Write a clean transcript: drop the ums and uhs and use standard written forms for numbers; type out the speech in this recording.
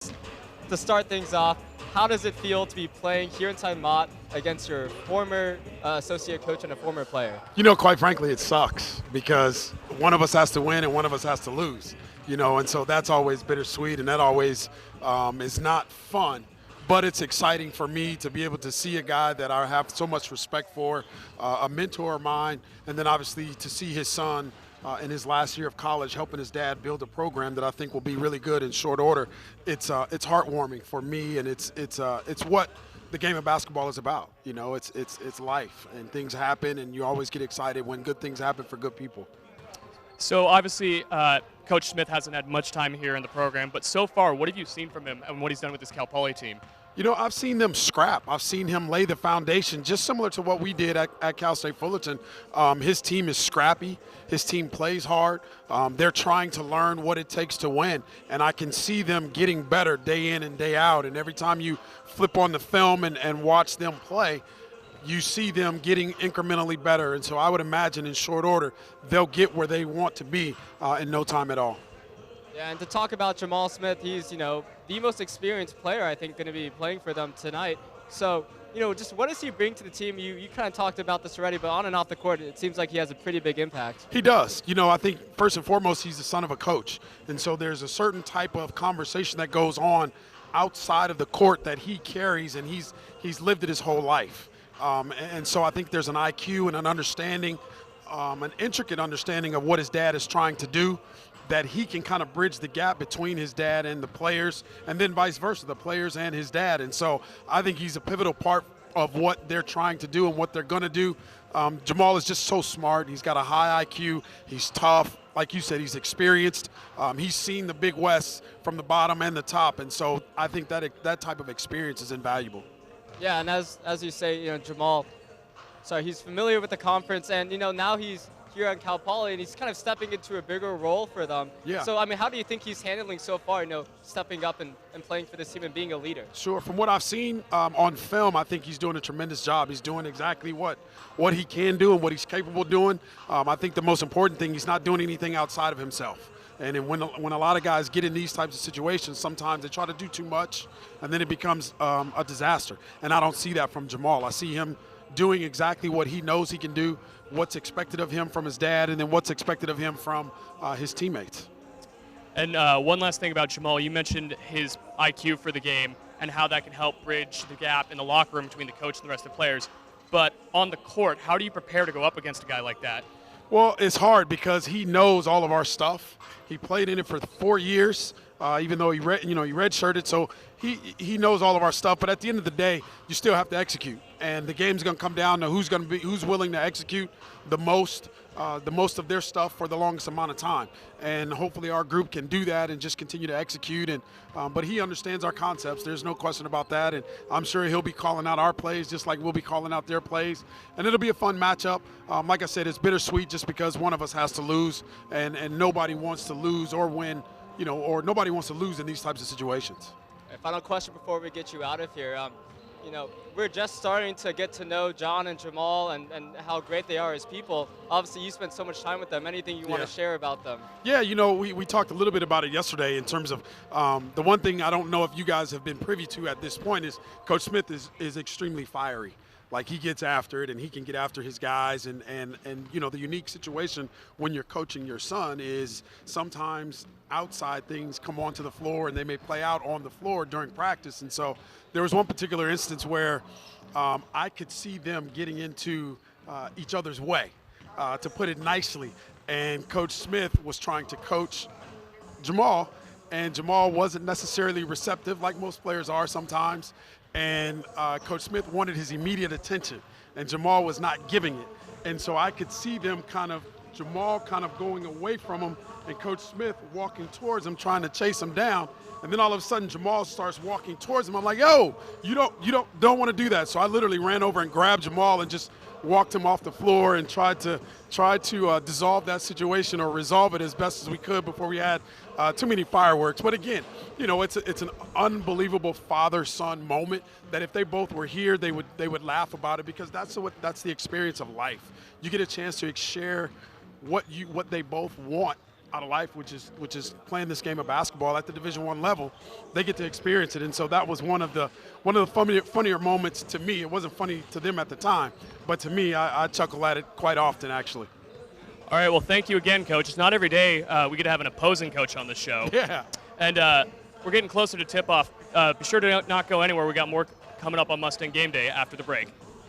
To start things off, how does it feel to be playing here inside Mott against your former associate coach and a former player? Quite frankly, it sucks because one of us has to win and one of us has to lose. And so that's always bittersweet, and that always is not fun. But it's exciting for me to be able to see a guy that I have so much respect for, a mentor of mine, and then obviously to see his son in his last year of college helping his dad build a program that I think will be really good in short order. It's heartwarming for me, and it's what the game of basketball is about. It's life, and things happen, and you always get excited when good things happen for good people. So obviously, Coach Smith hasn't had much time here in the program, but so far, what have you seen from him and what he's done with this Cal Poly team? I've seen them scrap. I've seen him lay the foundation, just similar to what we did at Cal State Fullerton. His team is scrappy. His team plays hard. They're trying to learn what it takes to win, and I can see them getting better day in and day out. And every time you flip on the film and watch them play, you see them getting incrementally better. And so I would imagine in short order, they'll get where they want to be in no time at all. Yeah, and to talk about Jamal Smith, he's, the most experienced player, I think, going to be playing for them tonight. So, just what does he bring to the team? You kind of talked about this already, but on and off the court, it seems like he has a pretty big impact. He does. I think first and foremost, he's the son of a coach. And so there's a certain type of conversation that goes on outside of the court that he carries, and he's lived it his whole life. And so I think there's an IQ and an understanding, an intricate understanding of what his dad is trying to do, that he can kind of bridge the gap between his dad and the players, and then vice versa, the players and his dad. And so I think he's a pivotal part of what they're trying to do and what they're going to do. Jamal is just so smart. He's got a high IQ. He's tough. Like you said, he's experienced. He's seen the Big West from the bottom and the top. And so I think that type of experience is invaluable. Yeah, and as you say, Jamal, he's familiar with the conference, and, now he's here at Cal Poly, and he's kind of stepping into a bigger role for them. Yeah. So, how do you think he's handling so far, stepping up and playing for this team and being a leader? Sure. From what I've seen on film, I think he's doing a tremendous job. He's doing exactly what he can do and what he's capable of doing. I think the most important thing, he's not doing anything outside of himself. And then when a lot of guys get in these types of situations, sometimes they try to do too much, and then it becomes a disaster. And I don't see that from Jamal. I see him doing exactly what he knows he can do, what's expected of him from his dad, and then what's expected of him from his teammates. And one last thing about Jamal, you mentioned his IQ for the game and how that can help bridge the gap in the locker room between the coach and the rest of the players. But on the court, how do you prepare to go up against a guy like that? Well, it's hard because he knows all of our stuff. He played in it for 4 years, even though he redshirted. So he knows all of our stuff. But at the end of the day, you still have to execute. And the game's going to come down to who's willing to execute the most of their stuff for the longest amount of time. And hopefully our group can do that and just continue to execute. And but he understands our concepts. There's no question about that. And I'm sure he'll be calling out our plays just like we'll be calling out their plays. And it'll be a fun matchup. Like I said, it's bittersweet just because one of us has to lose, and nobody wants to lose or win, or nobody wants to lose in these types of situations. Final question before we get you out of here. We're just starting to get to know John and Jamal and how great they are as people. Obviously, you spent so much time with them. Anything you want to share about them? Yeah, we talked a little bit about it yesterday in terms of the one thing I don't know if you guys have been privy to at this point is Coach Smith is extremely fiery. Like, he gets after it, and he can get after his guys. And the unique situation when you're coaching your son is sometimes outside things come onto the floor, and they may play out on the floor during practice. And so there was one particular instance where I could see them getting into each other's way, to put it nicely. And Coach Smith was trying to coach Jamal, and Jamal wasn't necessarily receptive like most players are sometimes. And Coach Smith wanted his immediate attention, and Jamal was not giving it. And so I could see them Jamal kind of going away from him, and Coach Smith walking towards him, trying to chase him down. And then all of a sudden, Jamal starts walking towards him. I'm like, yo, you don't want to do that. So I literally ran over and grabbed Jamal and just walked him off the floor and tried to dissolve that situation or resolve it as best as we could before we had too many fireworks. But again, it's an unbelievable father-son moment that if they both were here, they would laugh about it, because that's the experience of life. You get a chance to share what they both want out of life, which is playing this game of basketball at the Division I level. They get to experience it, and so that was one of the funnier moments to me. It wasn't funny to them at the time, but to me, I chuckle at it quite often, actually. All right, well, thank you again, Coach. It's not every day we get to have an opposing coach on the show. Yeah. And we're getting closer to tip-off. Be sure to not go anywhere. We got more coming up on Mustang Game Day after the break.